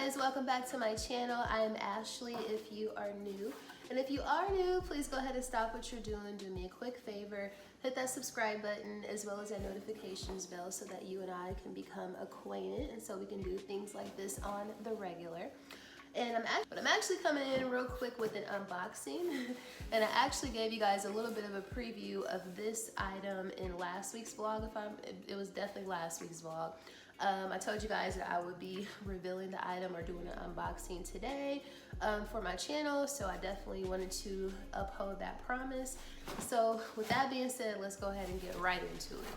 guys, welcome back to my channel. I am Ashley if you are new. And if you are new, please go ahead and stop what you're doing. Do me a quick favor. Hit that subscribe button as well as that notifications bell so that you and I can become acquainted and so we can do things like this on the regular. And I'm actually coming in real quick with an unboxing. And I actually gave you guys a little bit of a preview of this item in last week's vlog. It was definitely last week's vlog. I told you guys that I would be revealing the item or doing an unboxing today for my channel, so I definitely wanted to uphold that promise. So with that being said, let's go ahead and get right into it.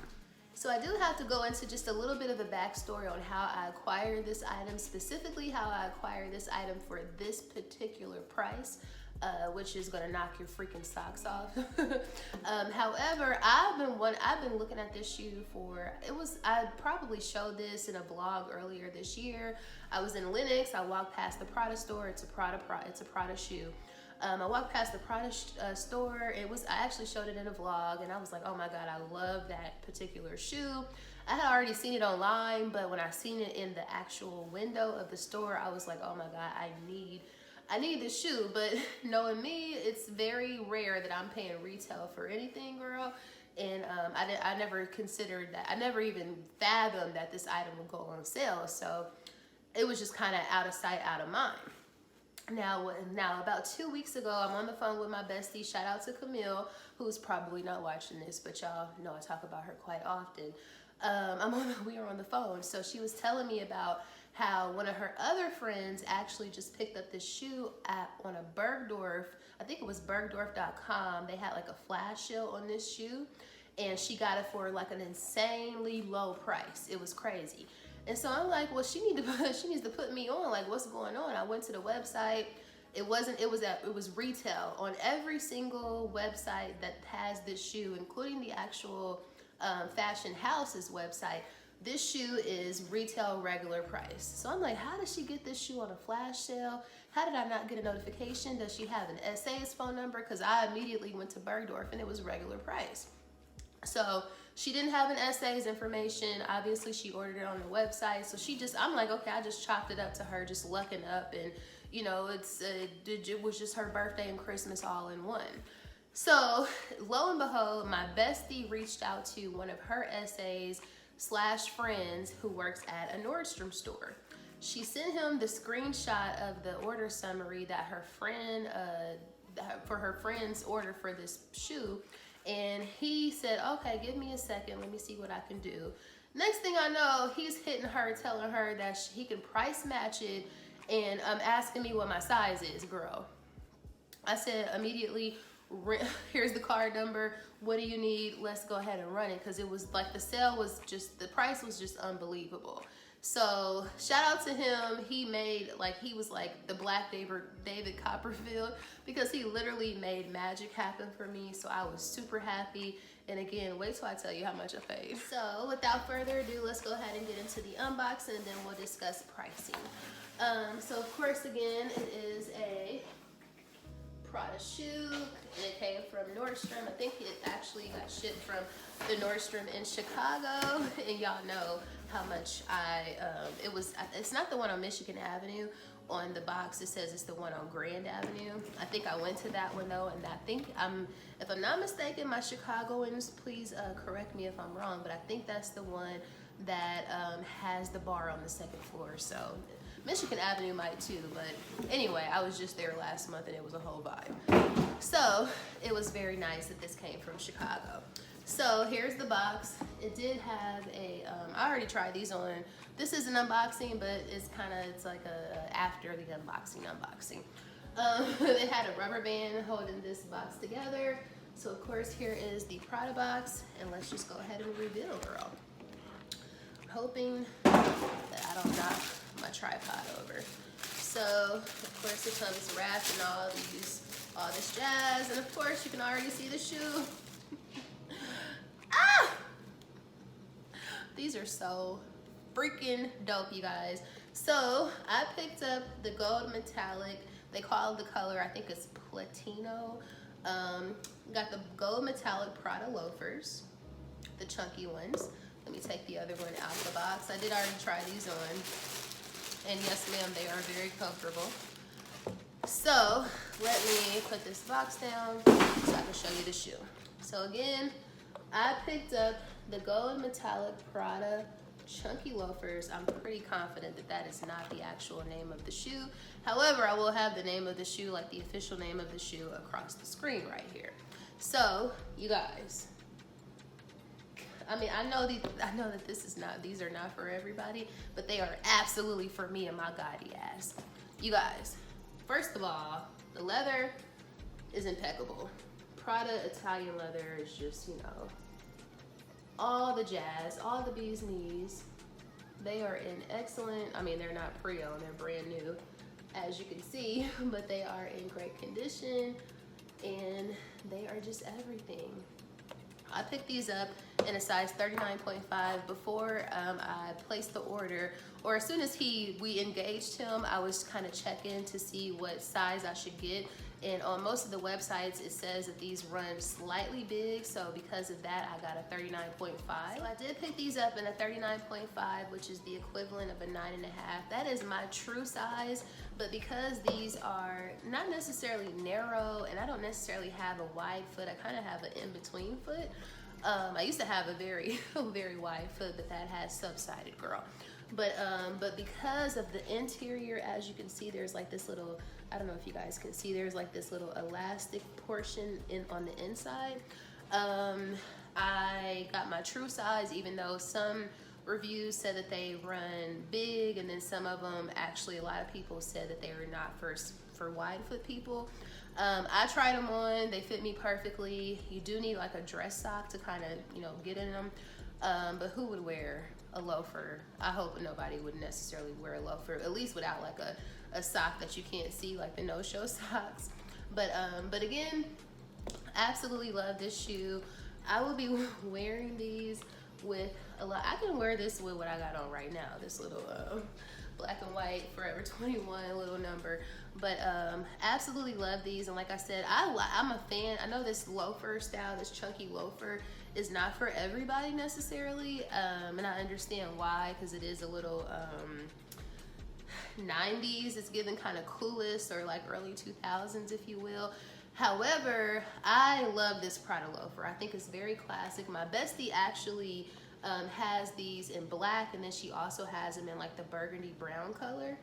So I do have to go into just a little bit of a backstory on how I acquired this item, specifically how I acquired this item for this particular price. Which is gonna knock your freaking socks off. However, I've been looking at this shoe for, I probably showed this in a vlog earlier this year. I was in Lenox, I walked past the Prada store, it's a Prada shoe. I walked past the Prada store, I actually showed it in a vlog and I was like, oh my God, I love that particular shoe. I had already seen it online, but when I seen it in the actual window of the store, I was like, oh my God, I need this shoe. But knowing me, it's very rare that I'm paying retail for anything, girl. And I never considered that. I never even fathomed that this item would go on sale. So it was just kind of out of sight, out of mind. Now, about 2 weeks ago, I'm on the phone with my bestie. Shout out to Camille, who's probably not watching this, but y'all know I talk about her quite often. We were on the phone. So she was telling me about how one of her other friends actually just picked up this shoe on a Bergdorf, I think it was bergdorf.com. They had like a flash sale on this shoe and she got it for like an insanely low price. It was crazy. And so I'm like, well, she needs to put me on, like what's going on? I went to the website. It was retail on every single website that has this shoe, including the actual fashion house's website. This shoe is retail regular price. So I'm like, how did she get this shoe on a flash sale? How did I not get a notification? Does she have an SA's phone number? Because I immediately went to Bergdorf and it was regular price. So she didn't have an SA's information. Obviously she ordered it on the website. So I'm like, okay, I just chopped it up to her, just lucking up. And you know, it was just her birthday and Christmas all in one. So lo and behold, my bestie reached out to one of her SA's / friends who works at a Nordstrom store. She sent him the screenshot of the order summary that her friend, for her friend's order for this shoe. And he said, okay, give me a second. Let me see what I can do. Next thing I know, he's hitting her, telling her that he can price match it and asking me what my size is, girl. I said immediately, here's the card number. What do you need? Let's go ahead and run it. Because it was like the price was just unbelievable. So shout out to him. He was like the Black David Copperfield because he literally made magic happen for me. So I was super happy. And again, wait till I tell you how much I paid. So without further ado, let's go ahead and get into the unboxing and then we'll discuss pricing. So of course, again, it is a Prada shoe, and it came from Nordstrom. I think it actually got shipped from the Nordstrom in Chicago, and y'all know how much it's not the one on Michigan Avenue. On the box it says it's the one on Grand Avenue. I think I went to that one though, and I think if I'm not mistaken, my Chicagoans, please correct me if I'm wrong, but I think that's the one that has the bar on the second floor. So Michigan Avenue might too, but anyway, I was just there last month and it was a whole vibe. So it was very nice that this came from Chicago. So here's the box. It did have I already tried these on. This is an unboxing, but it's like a after the unboxing. It had a rubber band holding this box together. So of course here is the Prada box, and let's just go ahead and reveal, girl. Hoping that I don't knock my tripod over. So of course it comes wrapped in all this jazz, and of course you can already see the shoe. Ah! These are so freaking dope, you guys. So I picked up the gold metallic. They call the color, I think it's Platino. Got the gold metallic Prada loafers, the chunky ones. Let me take the other one out of the box. I did already try these on. And yes, ma'am, they are very comfortable. So let me put this box down so I can show you the shoe. So again, I picked up the gold metallic Prada chunky loafers. I'm pretty confident that that is not the actual name of the shoe. However, I will have the name of the shoe, like the official name of the shoe, across the screen right here. So you guys, I mean, I know that these are not for everybody, but they are absolutely for me and my gaudy ass. You guys, first of all, the leather is impeccable. Prada Italian leather is just, you know, all the jazz, all the bee's knees. They are in excellent, I mean, they're not pre-owned, they're brand new, as you can see, but they are in great condition and they are just everything. I picked these up in a size 39.5 before I placed the order, or as soon as we engaged him, I was kind of checking to see what size I should get. And on most of the websites, it says that these run slightly big. So because of that, I got a 39.5. So I did pick these up in a 39.5, which is the equivalent of a 9.5. That is my true size. But because these are not necessarily narrow and I don't necessarily have a wide foot, I kind of have an in-between foot. I used to have a very, very wide foot, but that has subsided, girl. But because of the interior, as you can see, there's like this little, I don't know if you guys can see, there's like this little elastic portion on the inside. I got my true size, even though some reviews said that they run big, and then some of them, actually a lot of people said that they were not for wide foot people. I tried them on, they fit me perfectly. You do need like a dress sock to kind of, you know, get in them. But who would wear a loafer? I hope nobody would necessarily wear a loafer, at least without like a sock that you can't see, like the no-show socks. But again, absolutely love this shoe. I will be wearing these with a lot. I can wear this with what I got on right now, this little black and white Forever 21 little number. But absolutely love these. And like I said, I'm a fan. I know this loafer style, this chunky loafer, is not for everybody necessarily, and I understand why, because it is a little 90s. It's given kind of coolest, or like early 2000s, if you will. However, I love this Prada loafer. I think it's very classic. My bestie actually has these in black, and then she also has them in like the burgundy brown color.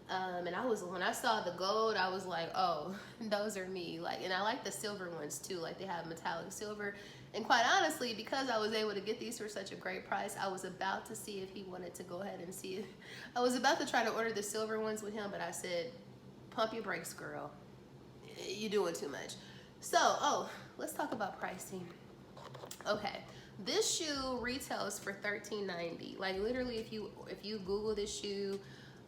And when I saw the gold, I was like, oh, those are me. Like, and I like the silver ones too. Like, they have metallic silver. And quite honestly, because I was able to get these for such a great price, I was about to see if he wanted to go ahead and see it. I was about to try to order the silver ones with him, but I said, pump your brakes, girl. You're doing too much. So, let's talk about pricing. Okay, this shoe retails for $13.90. Like, literally, if you Google this shoe,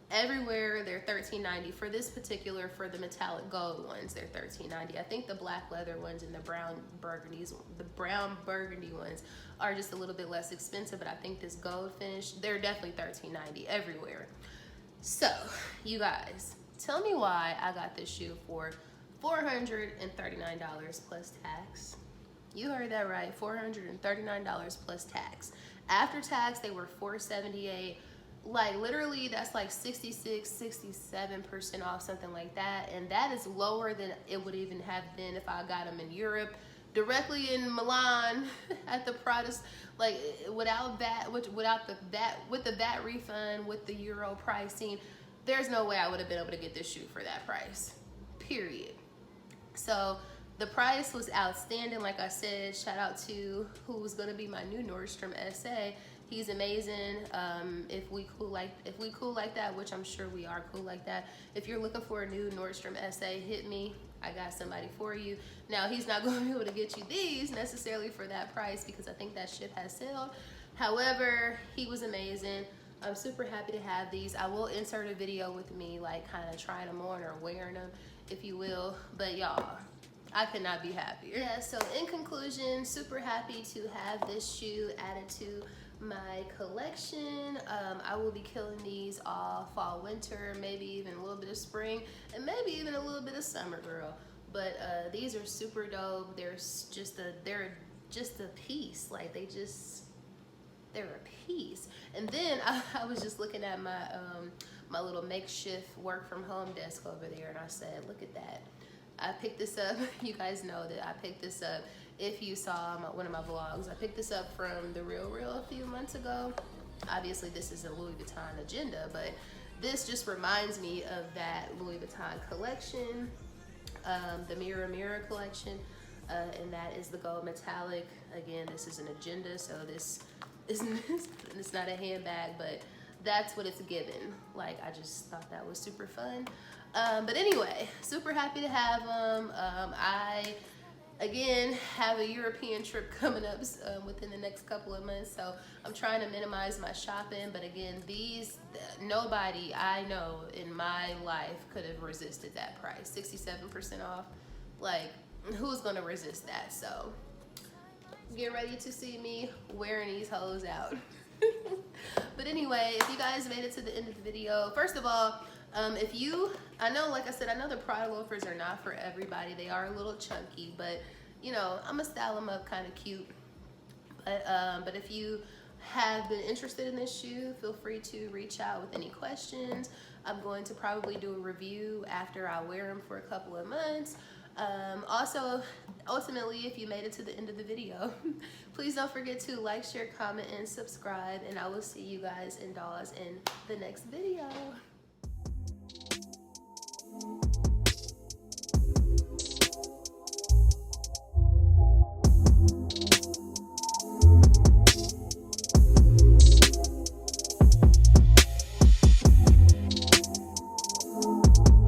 everywhere they're $13.90. For this particular, for the metallic gold ones, they're $13.90. I think the black leather ones and the brown burgundy ones are just a little bit less expensive, but I think this gold finish, they're definitely $13.90 everywhere. So, you guys, tell me why I got this shoe for $439 plus tax. You heard that right, $439 plus tax. After tax, they were $478. Like, literally, that's like 66, 67% off, something like that. And that is lower than it would even have been if I got them in Europe, directly in Milan at the Prada, like without that, with the VAT refund, with the euro pricing, there's no way I would have been able to get this shoe for that price, period. So the price was outstanding. Like I said, shout out to who was going to be my new Nordstrom SA. He's amazing. If we cool like that, which I'm sure we are cool like that. If you're looking for a new Nordstrom SA, hit me. I got somebody for you. Now, he's not going to be able to get you these necessarily for that price, because I think that ship has sailed. However, he was amazing. I'm super happy to have these. I will insert a video with me, like, kind of trying them on or wearing them, if you will. But y'all, I could not be happier. Yeah, so in conclusion, super happy to have this shoe added to my collection. I will be killing these all fall, winter, maybe even a little bit of spring, and maybe even a little bit of summer, girl. But these are super dope. They're just a piece. Like, they they're a piece. And then I was just looking at my my little makeshift work from home desk over there, and I said, look at that. I picked this up. You guys know that I picked this up. If you saw one of my vlogs, I picked this up from The Real a few months ago. Obviously, this is a Louis Vuitton agenda, but this just reminds me of that Louis Vuitton collection, the Mirror collection, and that is the gold metallic. Again, this is an agenda, so this isn't, it's not a handbag, but that's what it's given. Like, I just thought that was super fun. But anyway, super happy to have them. I, again, have a European trip coming up within the next couple of months, so I'm trying to minimize my shopping. But again, these, nobody I know in my life could have resisted that price. 67% off. Like, who's gonna resist that? So get ready to see me wearing these hoes out. But anyway, if you guys made it to the end of the video, first of all, if you, I know, like I said, I know the Prada loafers are not for everybody. They are a little chunky, but you know, I'm gonna style them up kind of cute. But if you have been interested in this shoe, feel free to reach out with any questions. I'm going to probably do a review after I wear them for a couple of months. Also, ultimately, if you made it to the end of the video, please don't forget to like, share, comment, and subscribe, and I will see you guys and dolls in the next video.